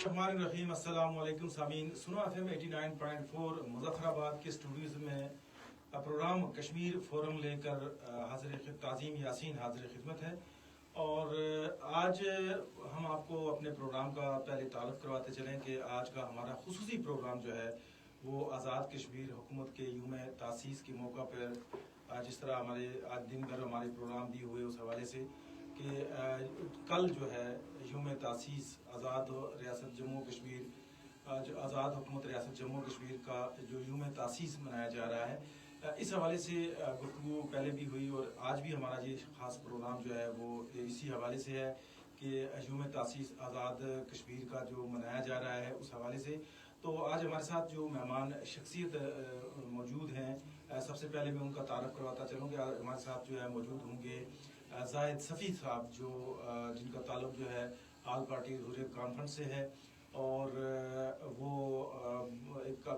الرحمن الرحیم السلام علیکم سامعین، سنو ایف ایم 89.4 مظفرآباد کے اسٹوڈیوز میں پروگرام کشمیر فورم لے کر تعظیم یاسین حاضر خدمت ہے، اور آج ہم آپ کو اپنے پروگرام کا پہلے تعارف کرواتے چلیں کہ آج کا ہمارا خصوصی پروگرام جو ہے وہ آزاد کشمیر حکومت کے یوم تاسیس کے موقع پر جس طرح ہمارے آج دن بھر ہمارے پروگرام بھی ہوئے اس حوالے سے کہ کل جو ہے یوم تاسیس آزاد ریاست جموں کشمیر آزاد حکومت ریاست جموں کشمیر کا جو یوم تاسیس منایا جا رہا ہے، اس حوالے سے گفتگو پہلے بھی ہوئی اور آج بھی ہمارا یہ خاص پروگرام جو ہے وہ اسی حوالے سے ہے کہ یوم تاسیس آزاد کشمیر کا جو منایا جا رہا ہے اس حوالے سے۔ تو آج ہمارے ساتھ جو مہمان شخصیت موجود ہیں، سب سے پہلے میں ان کا تعارف کرواتا چلوں کہ ہمارے ساتھ جو ہے موجود ہوں گے زاہد صفی صاحب، جو جن کا تعلق جو ہے آل پارٹی حریت کانفرنس سے ہے، اور وہ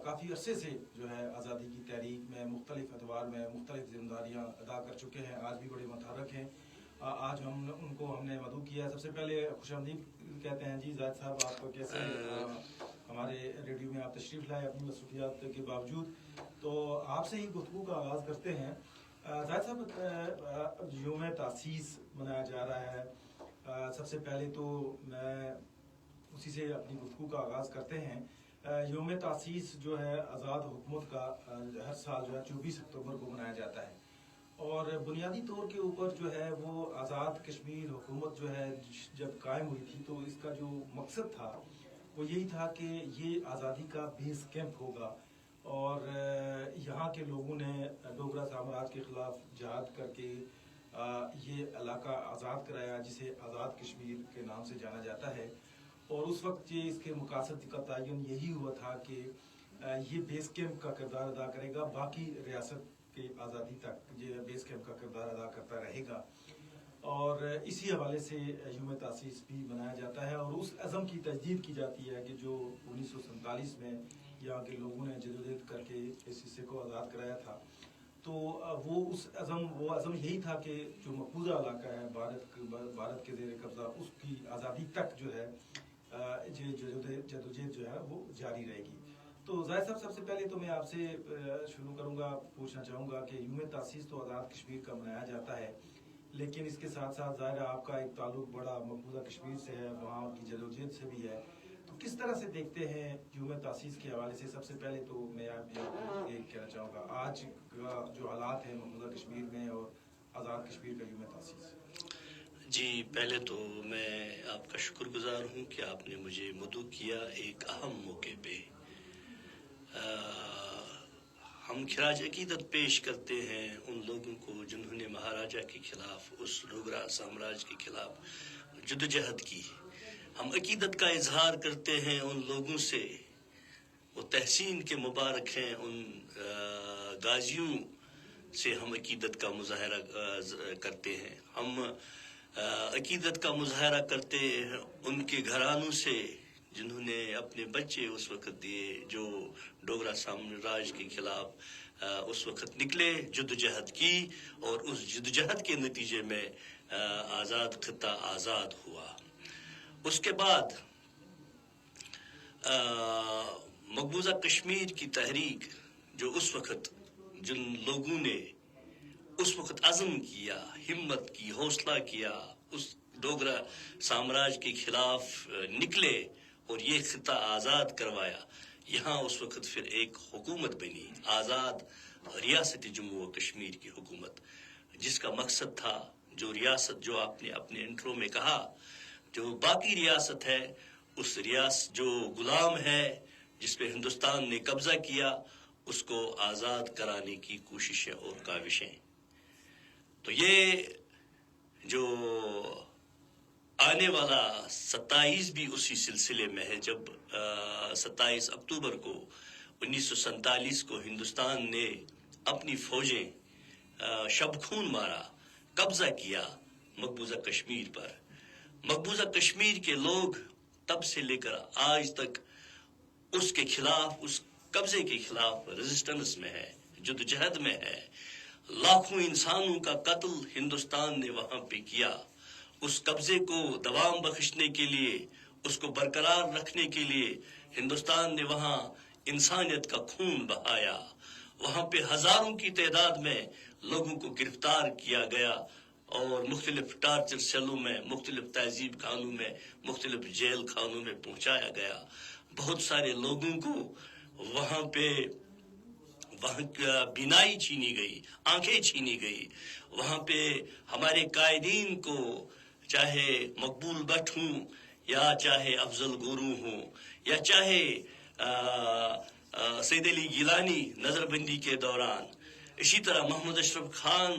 کافی عرصے سے جو ہے آزادی کی تحریک میں مختلف ادوار میں مختلف ذمہ داریاں ادا کر چکے ہیں، آج بھی بڑے متحرک ہیں۔ آج ہم نے مدعو کیا ہے۔ سب سے پہلے خوش آمدید کہتے ہیں جی زاہد صاحب، آپ کو کیسے ہمارے ریڈیو میں آپ تشریف لائے اپنی مصروفیات کے باوجود۔ تو آپ سے ہی گفتگو کا آغاز کرتے ہیں۔ زاہد صاحب، یوم تاسیس منایا جا رہا ہے، سب سے پہلے تو میں اسی سے اپنی گفتگو کا آغاز کرتے ہیں۔ یوم تاسیس جو ہے آزاد حکومت کا ہر سال جو ہے 24 اکتوبر کو منایا جاتا ہے، اور بنیادی طور کے اوپر جو ہے وہ آزاد کشمیر حکومت جو ہے جب قائم ہوئی تھی تو اس کا جو مقصد تھا وہ یہی تھا کہ یہ آزادی کا بیس کیمپ ہوگا، اور یہاں کے لوگوں نے ڈوگرا سامراج کے خلاف جہاد کر کے یہ علاقہ آزاد کرایا جسے آزاد کشمیر کے نام سے جانا جاتا ہے۔ اور اس وقت یہ اس کے مقاصد کا تعین یہی ہوا تھا کہ یہ بیس کیمپ کا کردار ادا کرے گا، باقی ریاست کی آزادی تک یہ بیس کیمپ کا کردار ادا کرتا رہے گا، اور اسی حوالے سے یوم تاسیس بھی منایا جاتا ہے، اور اس عزم کی تجدید کی جاتی ہے کہ جو 1947 میں یہاں کے لوگوں نے جدوجہد کر کے اس حصے کو آزاد کرایا تھا، تو وہ عزم یہی تھا کہ جو مقبوضہ علاقہ ہے بھارت کے زیر قبضہ، اس کی آزادی تک جو ہے جدوجہد جو ہے وہ جاری رہے گی۔ تو زاہد صاحب، سب سے پہلے تو میں آپ سے شروع کروں گا، پوچھنا چاہوں گا کہ یوم تاسیس تو آزاد کشمیر کا منایا جاتا ہے، لیکن اس کے ساتھ ساتھ ظاہر ہے آپ کا ایک تعلق بڑا مقبوضہ کشمیر سے ہے، وہاں کی جدوجہد سے بھی ہے، تو کس طرح سے دیکھتے ہیں یوم تاسیس کے حوالے سے؟ سب سے پہلے تو میں آپ کو یہ کہنا چاہوں گا آج کا جو حالات ہیں مقبوضہ کشمیر میں اور آزاد کشمیر کا یوم تاسیس۔ جی، پہلے تو میں آپ کا شکر گزار ہوں کہ آپ نے مجھے مدعو کیا ایک اہم موقع پہ۔ ہم خراج عقیدت پیش کرتے ہیں ان لوگوں کو جنہوں نے مہاراجہ کے خلاف، اس ڈوگرا سامراج کے خلاف جدوجہد کی۔ ہم عقیدت کا اظہار کرتے ہیں ان لوگوں سے، وہ تحسین کے مبارک ہیں ان غازیوں سے ہم عقیدت کا مظاہرہ کرتے ہیں۔ ہم عقیدت کا مظاہرہ کرتے ہیں ان کے گھرانوں سے جنہوں نے اپنے بچے اس وقت دیے، جو ڈوگرا سامراج کے خلاف اس وقت نکلے، جدوجہد کی، اور اس جدوجہد کے نتیجے میں آزاد خطہ آزاد ہوا۔ اس کے بعد مقبوضہ کشمیر کی تحریک، جو اس وقت جن لوگوں نے اس وقت عزم کیا، ہمت کی، حوصلہ کیا، اس ڈوگرا سامراج کے خلاف نکلے اور یہ خطہ آزاد کروایا، یہاں اس وقت پھر ایک حکومت بنی، آزاد ریاست جموں و کشمیر کی حکومت، جس کا مقصد تھا جو ریاست، جو آپ نے اپنے انٹرو میں کہا، جو باقی ریاست ہے، اس ریاست جو غلام ہے، جس پہ ہندوستان نے قبضہ کیا، اس کو آزاد کرانے کی کوششیں اور کاوشیں۔ تو یہ جو آنے والا 27 بھی اسی سلسلے میں ہے، جب 27 اکتوبر کو 1947 کو ہندوستان نے اپنی فوجیں شب خون مارا، قبضہ کیا مقبوضہ کشمیر پر۔ مقبوضہ کشمیر کے لوگ تب سے لے کر آج تک اس کے خلاف، اس قبضے کے خلاف ریزسٹنس میں ہے، جدوجہد میں ہے۔ لاکھوں انسانوں کا قتل ہندوستان نے وہاں پہ کیا۔ اس قبضے کو دوام بخشنے کے لیے اس کو برقرار رکھنے کے لیے ہندوستان نے وہاں انسانیت کا خون بہایا. وہاں پہ ہزاروں کی تعداد میں لوگوں کو گرفتار کیا گیا اور مختلف ٹارچر سیلوں میں، مختلف تہذیب خانوں میں، مختلف جیل خانوں میں پہنچایا گیا. بہت سارے لوگوں کو وہاں بینائی چھینی گئی، آنکھیں چھینی گئی. وہاں پہ ہمارے قائدین کو، چاہے مقبول بٹ ہوں یا چاہے افضل گورو ہوں یا چاہے سید علی گیلانی نظر بندی کے دوران، اسی طرح محمد اشرف خان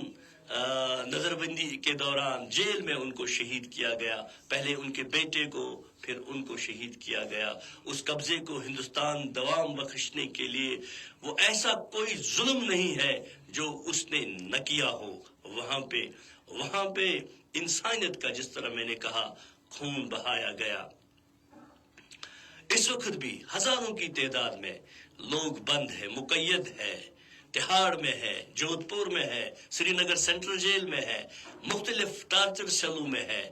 نظر بندی کے دوران جیل میں ان کو شہید کیا گیا. پہلے ان کے بیٹے کو، پھر ان کو شہید کیا گیا. اس قبضے کو ہندوستان دوام بخشنے کے لیے وہ ایسا کوئی ظلم نہیں ہے جو اس نے نہ کیا ہو. وہاں پہ انسانیت کا، جس طرح میں نے کہا، خون بہایا گیا. اس وقت بھی ہزاروں کی تعداد میں لوگ بند ہے، مقید ہے، تہاڑ میں ہے، جودھ پور میں ہے، سری نگر سینٹرل جیل میں ہے، مختلف ٹارچر سیلوں میں ہے.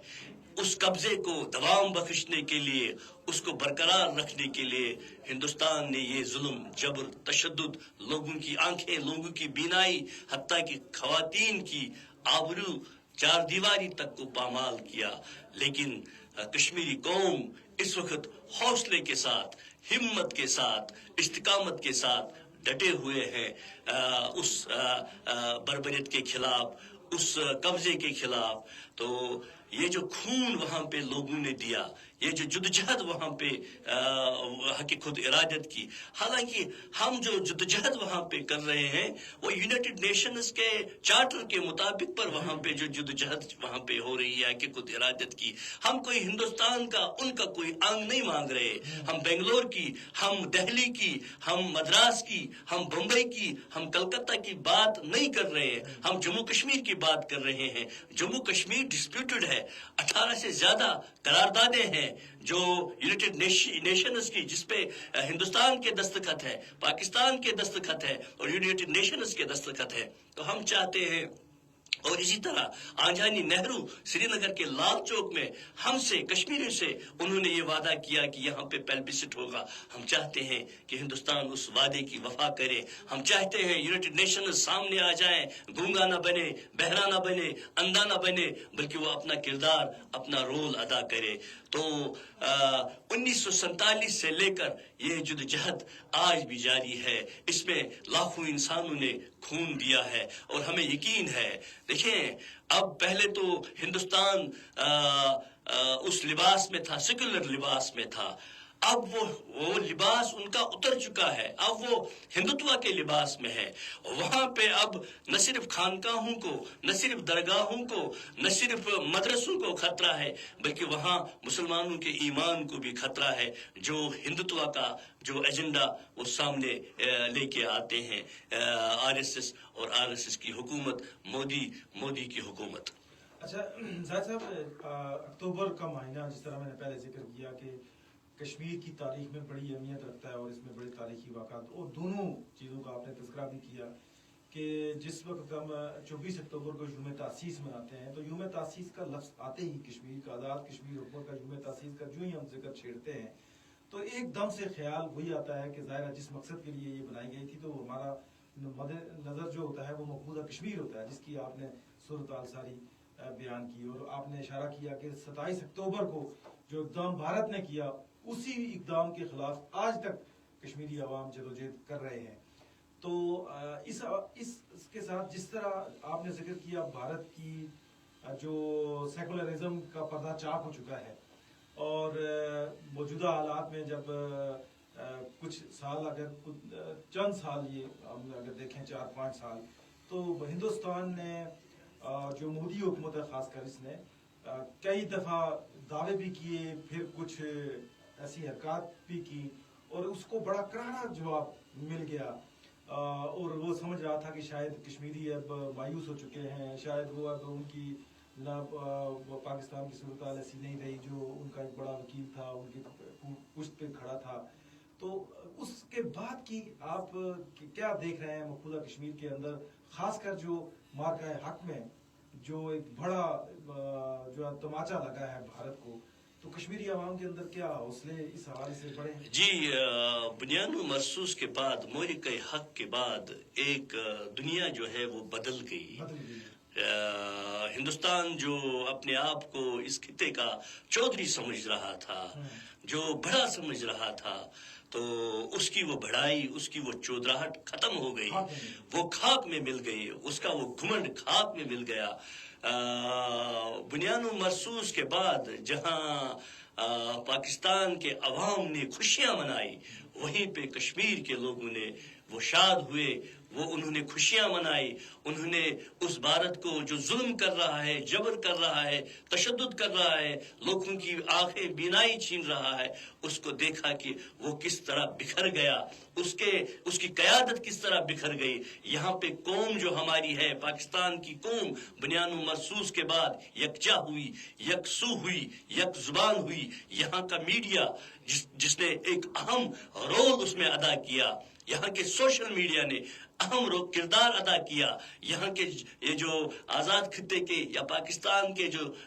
اس قبضے کو دوام بخشنے کے لیے، اس کو برقرار رکھنے کے لیے ہندوستان نے یہ ظلم، جبر، تشدد، لوگوں کی آنکھیں، لوگوں کی بینائی، حتیٰ کہ خواتین کی آبرو، چار دیواری تک کو پامال کیا. لیکن کشمیری قوم اس وقت حوصلے کے ساتھ، ہمت کے ساتھ، استقامت کے ساتھ ڈٹے ہوئے ہیں اس بربریت کے خلاف، اس قبضے کے خلاف. تو یہ جو خون وہاں پہ لوگوں نے دیا، یہ جو جدوجہد وہاں پہ حق خود ارادت کی، حالانکہ ہم جو جدوجہد وہاں پہ کر رہے ہیں وہ یونائٹڈ نیشنز کے چارٹر کے مطابق پر وہاں پہ جو جدوجہد وہاں پہ ہو رہی ہے حق خود ارادت کی. ہم کوئی ہندوستان کا، ان کا کوئی انگ نہیں مانگ رہے. ہم بنگلور کی، ہم دہلی کی، ہم مدراس کی، ہم بمبئی کی، ہم کلکتہ کی بات نہیں کر رہے ہیں. ہم جموں کشمیر کی بات کر رہے ہیں. جموں کشمیر ڈسپیوٹڈ ہے. 18 سے زیادہ قراردادیں ہیں جو یونائٹڈ نیشنز کی، جس پہ ہندوستان کے دستخط ہے، پاکستان کے دستخط ہے اور یونائٹڈ نیشنز کے دستخط ہے. تو ہم چاہتے ہیں، اور اسی طرح آنجانی نہرو سری نگر کے لال چوک میں ہم سے، کشمیریوں سے، انہوں نے یہ وعدہ کیا کہ یہاں پہ پلبسٹ ہوگا. ہم چاہتے ہیں کہ ہندوستان اس وعدے کی وفا کرے. ہم چاہتے ہیں یونائٹڈ نیشنز سامنے آ جائیں، گونگا نہ بنے، بہرا نہ بنے، اندھا نہ بنے، بلکہ وہ اپنا کردار، اپنا رول ادا کرے. تو 1947 سے لے کر یہ جدوجہد آج بھی جاری ہے. اس میں لاکھوں انسانوں نے خون دیا ہے اور ہمیں یقین ہے. دیکھیں، اب پہلے تو ہندوستان اس لباس میں تھا، سیکولر لباس میں تھا. اب وہ لباس ان کا اتر چکا ہے. اب وہ ہندوتوا کے لباس میں ہے. وہاں پہ اب نہ صرف خانقاہوں کو، نہ صرف درگاہوں کو، نہ صرف مدرسوں کو خطرہ ہے، بلکہ وہاں مسلمانوں کے ایمان کو بھی خطرہ ہے، جو ہندوتوا کا جو ایجنڈا وہ سامنے لے کے آتے ہیں RSS اور RSS کی حکومت، مودی کی حکومت. اچھا زاہد صاحب، اکتوبر کا مہینہ، جس طرح میں نے پہلے ذکر کیا کہ کشمیر کی تاریخ میں بڑی اہمیت رکھتا ہے اور اس میں بڑے تاریخی واقعات، اور دونوں چیزوں کا آپ نے تذکرہ بھی کیا کہ جس وقت ہم 24 اکتوبر کو یوم تاسیس مناتے ہیں، تو یوم تاسیس کا لفظ آتے ہی، کشمیر کا، آزاد کشمیر حکومت کا یوم تاسیس کا جو ہی ہم ذکر چھیڑتے ہیں تو ایک دم سے خیال وہی آتا ہے کہ ظاہر جس مقصد کے لیے یہ بنائی گئی تھی، تو ہمارا مد نظر جو ہوتا ہے وہ مقبوضہ کشمیر ہوتا ہے، جس کی آپ نے صورتحال ساری بیان کی. اور آپ نے اشارہ کیا کہ 27 اکتوبر کو جو اقدام بھارت نے کیا، اسی اقدام کے خلاف آج تک کشمیری عوام جدوجہد کر رہے ہیں. تو اس کے ساتھ جس طرح آپ نے ذکر کیا بھارت کی جو سیکولرزم کا پردہ چاک ہو چکا ہے، اور موجودہ حالات میں جب کچھ سال، اگر چند سال، یہ ہم اگر دیکھیں 4-5 سال، تو ہندوستان نے جو مودی حکومت ہے خاص کر، اس نے کئی دفعہ دعوے بھی کیے، پھر کچھ ایسی حرکات بھی کی، اور اس کو بڑا کرارا جواب مل گیا. اور وہ سمجھ رہا تھا کہ شاید کشمیری اب مایوس ہو چکے ہیں، شاید وہ اب ان کی جناب پاکستان کی صورتحال ایسی نہیں رہی، جو ان کا ایک بڑا وکیل تھا ان کی پشت پہ کھڑا تھا. تو اس کے بعد کی آپ کیا دیکھ رہے ہیں مقبوضہ کشمیر کے اندر، خاص کر جو مارکہ حق میں جو ایک بڑا جو تماچا لگا ہے بھارت کو، تو کشمیری عوام کے اندر کیا حوصلے اس حوالے سے بڑے ہیں؟ جی، بنیان و مرصوص کے بعد، مورخ حق کے بعد ایک دنیا جو ہے وہ بدل گئی. ہندوستان جو اپنے آپ کو اس خطے کا چودھری سمجھ رہا تھا، جو بڑا سمجھ رہا تھا، تو اس کی وہ بڑائی، اس کی وہ چودراہٹ ختم ہو گئی، وہ خاک میں مل گئی، اس کا وہ گھمنڈ خاک میں مل گیا. بنیان و مرصوص کے بعد جہاں پاکستان کے عوام نے خوشیاں منائی، وہیں پہ کشمیر کے لوگوں نے وہ شاد ہوئے، وہ انہوں نے خوشیاں منائی، انہوں نے اس بھارت کو جو ظلم کر رہا ہے، جبر کر رہا ہے، تشدد کر رہا ہے، لوگوں کی آنکھیں بینائی چھین رہا ہے، اس کو دیکھا کہ وہ کس طرح بکھر گیا، اس کی قیادت کس طرح بکھر گئی. یہاں پہ قوم جو ہماری ہے، پاکستان کی قوم بنیان و مرصوص کے بعد یکجا ہوئی، یکسو ہوئی، یک زبان ہوئی. یہاں کا میڈیا جس نے ایک اہم رول اس میں ادا کیا، یہاں کے سوشل میڈیا نے اہم کردار ادا کیا. یہاں کے یہ جو آزاد خطے کے یا پاکستان کے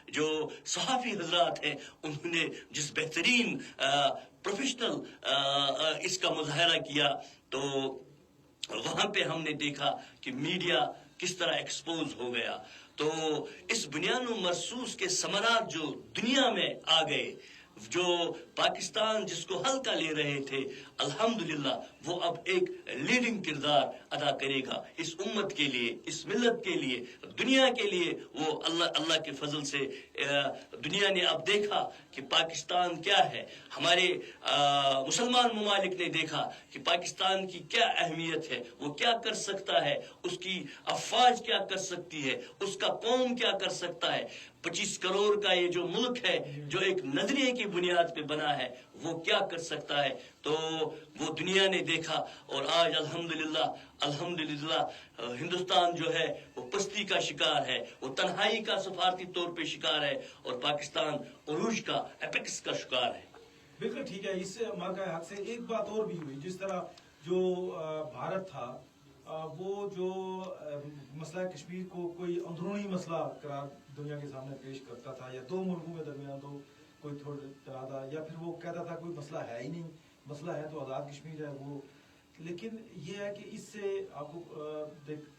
جو صحافی حضرات ہیں، انہوں نے جس بہترین پروفیشنل اس کا مظاہرہ کیا، تو وہاں پہ ہم نے دیکھا کہ میڈیا کس طرح ایکسپوز ہو گیا. تو اس بنیان و مرصوص کے ثمرات جو دنیا میں آ گئے، جو پاکستان جس کو ہلکا لے رہے تھے، الحمدللہ وہ اب ایک لیڈنگ کردار ادا کرے گا اس امت کے لیے، اس ملت کے لیے، دنیا کے لیے. وہ اللہ کے فضل سے دنیا نے اب دیکھا کہ پاکستان کیا ہے. ہمارے مسلمان ممالک نے دیکھا کہ پاکستان کی کیا اہمیت ہے، وہ کیا کر سکتا ہے، اس کی افواج کیا کر سکتی ہے، اس کا قوم کیا کر سکتا ہے. 25 کروڑ کا یہ جو ملک ہے، جو ایک نظریے کی بنیاد پہ بنا ہے، وہ کیا کر سکتا ہے. تو وہ دنیا نے دیکھا، اور آج الحمدللہ ہندوستان جو ہے وہ پستی کا شکار ہے، وہ تنہائی کا سفارتی طور پہ شکار ہے، اور پاکستان عروج کا، ایپیکس کا شکار ہے. بالکل ٹھیک ہے. اس مرکہ حق سے ایک بات اور بھی ہوئی، جس طرح جو بھارت تھا، وہ جو مسئلہ کشمیر کو کوئی اندرونی مسئلہ قرار دنیا کے سامنے پیش کرتا تھا، یا دو ملکوں کے درمیان تو کوئی تھوڑا تنازع، یا پھر وہ کہتا تھا کوئی مسئلہ ہے ہی نہیں، مسئلہ ہے تو آزاد کشمیر ہے وہ. لیکن یہ ہے کہ اس سے آپ کو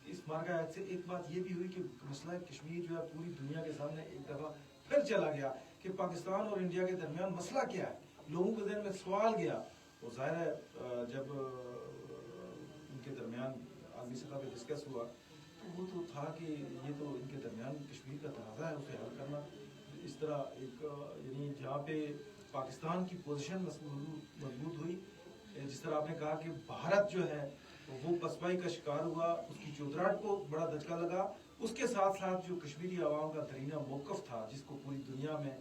اس مرکہ حق سے ایک بات یہ بھی ہوئی کہ مسئلہ کشمیر جو ہے پوری دنیا کے سامنے ایک دفعہ پھر چلا گیا کہ پاکستان اور انڈیا کے درمیان مسئلہ کیا ہے. لوگوں کے ذہن میں سوال گیا. وہ ظاہر ہے جب ان کے درمیان عالمی سطح پہ ڈسکس ہوا، تو وہ تو تھا کہ یہ تو ان کے درمیان کشمیر کا تنازع ہے، اسے حل کرنا. اس طرح ایک یعنی جہاں پہ پاکستان کی پوزیشن مضبوط ہوئی، جس طرح آپ نے کہا کہ بھارت جو ہے وہ پسپائی کا شکار ہوا، اس کی چودراہٹ کو بڑا دھچکا لگا. اس کے ساتھ ساتھ جو کشمیری عوام کا درینہ موقف تھا، جس کو پوری دنیا میں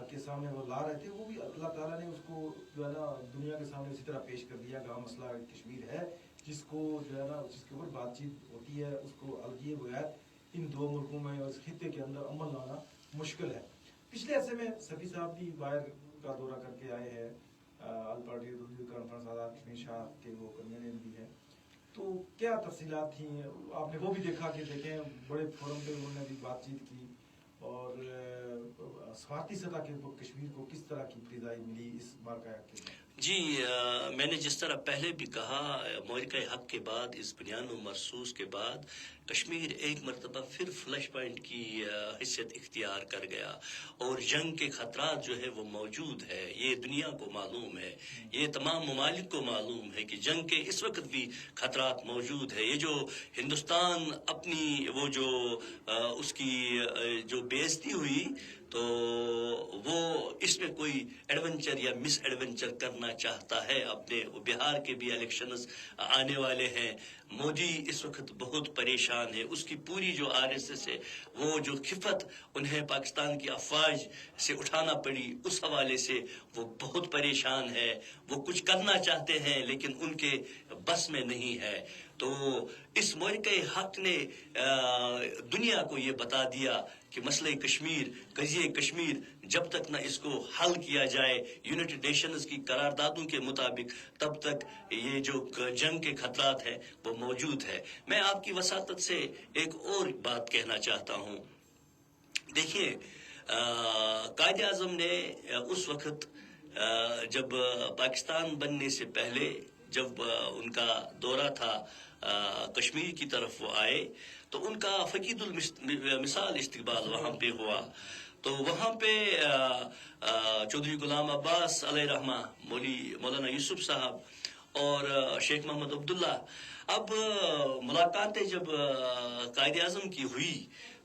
کے سامنے وہ لا رہے تھے، وہ بھی اللہ تعالیٰ نے اس کو جو ہے نا دنیا کے سامنے اسی طرح پیش کر دیا کہ مسئلہ کشمیر ہے، جس کو جو ہے نا جس کے اوپر بات چیت ہوتی ہے، اس کو الگیے بغیر ان دو ملکوں میں اور اس خطے کے اندر عمل لانا مشکل ہے. پچھلے عرصے میں سفیر صاحب بھی باہر کا دورہ کر کے آئے ہیں، آل پارٹی کانفرنس آزاد کشمیر شاہ کے وہ کنوینر بھی ہیں. تو کیا تفصیلات تھیں؟ آپ نے وہ بھی دیکھا کہ دیکھیں بڑے فورم پہ انہوں نے بھی بات چیت کی، اور سفارتی سطح کے کشمیر کو کس طرح کی فضائی ملی اس مرکہ حق کے؟ جی، میں نے جس طرح پہلے بھی کہا، مورخ حق کے بعد، اس بنیان و مرصوص کے بعد کشمیر ایک مرتبہ پھر فلش پوائنٹ کی حیثیت اختیار کر گیا، اور جنگ کے خطرات جو ہے وہ موجود ہے. یہ دنیا کو معلوم ہے، یہ تمام ممالک کو معلوم ہے کہ جنگ کے اس وقت بھی خطرات موجود ہے. یہ جو ہندوستان اپنی وہ جو اس کی جو بے عزتی ہوئی، تو وہ اس میں کوئی ایڈونچر یا مس ایڈونچر کرنا چاہتا ہے. اپنے بہار کے بھی الیکشنز آنے والے ہیں. مودی اس وقت بہت پریشان ہے، اس کی پوری جو RSS ہے، وہ جو خفت انہیں پاکستان کی افواج سے اٹھانا پڑی، اس حوالے سے وہ بہت پریشان ہے. وہ کچھ کرنا چاہتے ہیں لیکن ان کے بس میں نہیں ہے. تو اس مورخ حق نے دنیا کو یہ بتا دیا کہ مسئلہ کشمیر، قضیہ کشمیر، جب تک نہ اس کو حل کیا جائے یونائٹڈ نیشنز کی قراردادوں کے مطابق، تب تک یہ جو جنگ کے خطرات ہیں وہ موجود ہے. میں آپ کی وساطت سے ایک اور بات کہنا چاہتا ہوں. دیکھیے، قائد اعظم نے اس وقت جب پاکستان بننے سے پہلے جب ان کا دورہ تھا کشمیر کی طرف وہ آئے تو ان کا فقید المثال استقبال وہاں پہ ہوا. تو وہاں پہ چودھری غلام عباس علیہ رحمہ، مولانا یوسف صاحب اور شیخ محمد عبداللہ، اب ملاقاتیں جب قائد اعظم کی ہوئی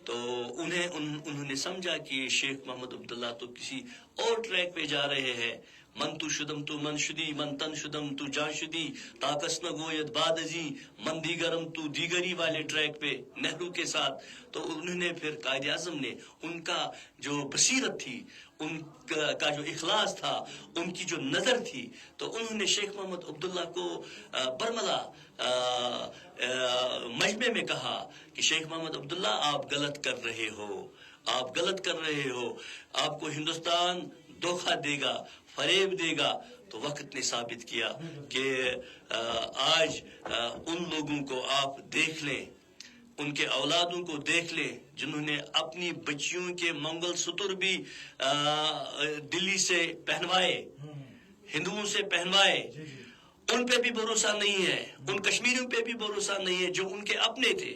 تو انہوں نے سمجھا کہ شیخ محمد عبداللہ تو کسی اور ٹریک پہ جا رہے ہیں. من تو شدم تو من شدی، من تن شدم تو جان شدی، تاکس نہ گوید باد ازی، من دیگرم تو دیگری والے ٹریک پہ نہرو کے ساتھ. تو انہوں نے پھر قائد اعظم نے ان کا جو بصیرت تھی، ان کا جو اخلاص تھا، ان کی جو نظر تھی، تو انہوں نے شیخ محمد عبداللہ کو برملا مجمع میں کہا کہ شیخ محمد عبداللہ آپ غلط کر رہے ہو، آپ غلط کر رہے ہو، آپ کو ہندوستان دھوکہ دے گا، فریب دے گا. تو وقت نے ثابت کیا کہ آج ان لوگوں کو آپ دیکھ لیں، ان کے اولادوں کو دیکھ لیں جنہوں نے اپنی بچیوں کے منگل ستر بھی دلی سے پہنوائے، ہندوؤں سے پہنوائے. ان پہ بھی بھروسہ نہیں ہے، ان کشمیریوں پہ بھی بھروسہ نہیں ہے جو ان کے اپنے تھے.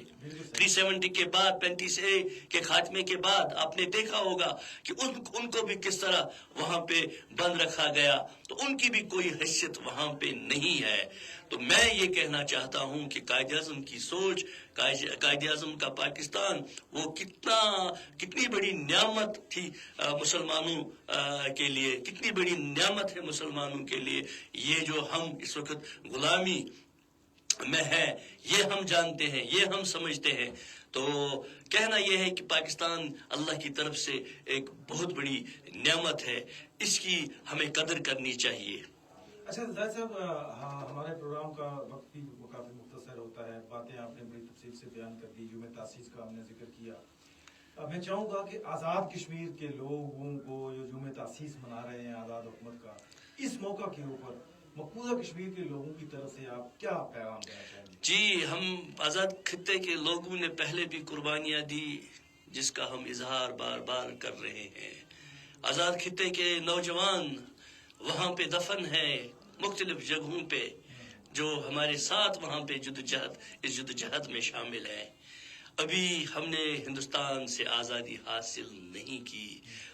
370 کے بعد 35A کے خاتمے کے بعد آپ نے دیکھا ہوگا کہ ان کو بھی کس طرح وہاں پہ بند رکھا گیا، تو ان کی بھی کوئی حیثیت وہاں پہ نہیں ہے. تو میں یہ کہنا چاہتا ہوں کہ قائد اعظم کی سوچ، قائد اعظم کا پاکستان وہ کتنی بڑی نعمت تھی مسلمانوں کے لیے، کتنی بڑی نعمت ہے مسلمانوں کے لیے. یہ جو ہم اس وقت غلامی میں ہے، یہ ہم جانتے ہیں، یہ ہم سمجھتے ہیں. تو کہنا یہ ہے کہ پاکستان اللہ کی طرف سے ایک بہت بڑی نعمت ہے، اس کی ہمیں قدر کرنی چاہیے. اچھا زاہد صاحب، ہمارے پروگرام کا وقت بھی کافی مختصر ہوتا ہے، باتیں آپ نے بڑی تفصیل سے بیان کر دی، یوم تاسیس کا ہم نے ذکر کیا. میں چاہوں گا کہ آزاد کشمیر کے لوگوں کو جو یوم تاسیس منا رہے ہیں آزاد حکومت کا، اس موقع کے اوپر مقبوضہ کشمیر کے لوگوں کی طرف سے آپ کیا پیغام دینا چاہیں گے؟ جی، ہم آزاد خطے کے لوگوں نے پہلے بھی قربانیاں دی جس کا ہم اظہار بار بار کر رہے ہیں. آزاد خطے کے نوجوان وہاں پہ دفن ہیں مختلف جگہوں پہ، جو ہمارے ساتھ وہاں پہ اس جدوجہد میں شامل ہیں. ابھی ہم نے ہندوستان سے آزادی حاصل نہیں کی.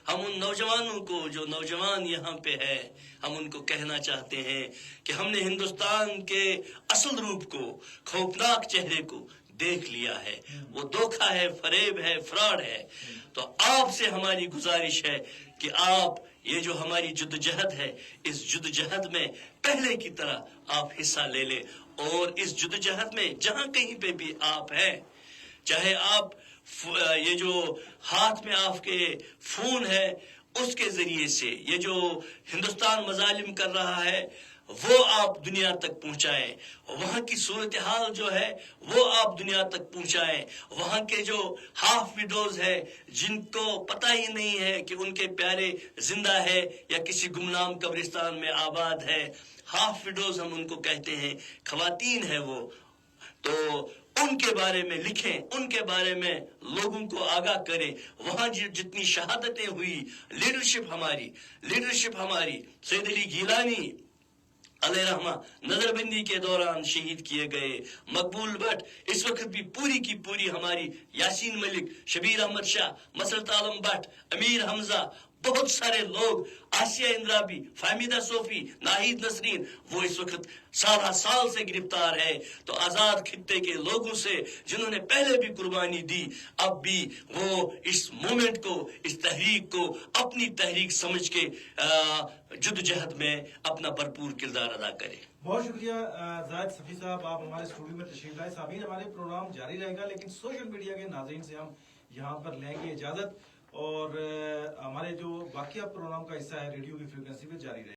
ہم ان نوجوانوں کو، جو نوجوان یہاں پہ ہے، ہم ان کو کہنا چاہتے ہیں کہ ہم نے ہندوستان کے اصل روپ کو، خوفناک چہرے کو دیکھ لیا ہے. وہ دھوکہ ہے، فریب ہے، فراڈ ہے. تو آپ سے ہماری گزارش ہے کہ آپ یہ جو ہماری جدوجہد ہے، اس جدوجہد میں پہلے کی طرح آپ حصہ لے لیں، اور اس جدوجہد میں جہاں کہیں پہ بھی آپ ہیں، چاہے آپ یہ جو ہاتھ میں آپ کے فون ہے اس کے ذریعے سے یہ جو ہندوستان مظالم کر رہا ہے وہ آپ دنیا تک پہنچائیں، وہاں کی صورتحال جو ہے وہ آپ دنیا تک پہنچائیں. وہاں کے جو ہاف ویڈوز ہے جن کو پتہ ہی نہیں ہے کہ ان کے پیارے زندہ ہے یا کسی گمنام قبرستان میں آباد ہے، ہاف ویڈوز ہم ان کو کہتے ہیں، خواتین ہے وہ، تو ان کے بارے میں لکھیں، ان کے بارے میں لوگوں کو آگاہ کریں. وہاں جتنی شہادتیں ہوئی، لیڈرشپ ہماری سید علی گیلانی علیہ رحمہ نظر بندی کے دوران شہید کیے گئے، مقبول بٹ اس وقت بھی پوری کی پوری ہماری، یاسین ملک، شبیر احمد شاہ، مسرت عالم بٹ، امیر حمزہ، بہت سارے لوگ، آسیہ اندرابی، فہمیدہ صوفی، ناہید نسرین، وہ اس وقت سال سے گرفتار ہے. تو آزاد خطے کے لوگوں سے جنہوں نے پہلے بھی قربانی دی، اب بھی وہ اس مومنٹ کو، اس تحریک کو اپنی تحریک سمجھ کے جدوجہد میں اپنا بھرپور کردار ادا کرے. بہت شکریہ زاہد صفی صاحب، آپ ہمارے اسٹوڈیو میں تشریف لائے. سامعین، ہمارے پروگرام جاری رہے گا لیکن سوشل میڈیا کے ناظرین سے ہم یہاں پر لیں گے اجازت، اور ہمارے جو باقیہ پروگرام کا حصہ ہے ریڈیو کی فریکوینسی پہ جاری رہے گا.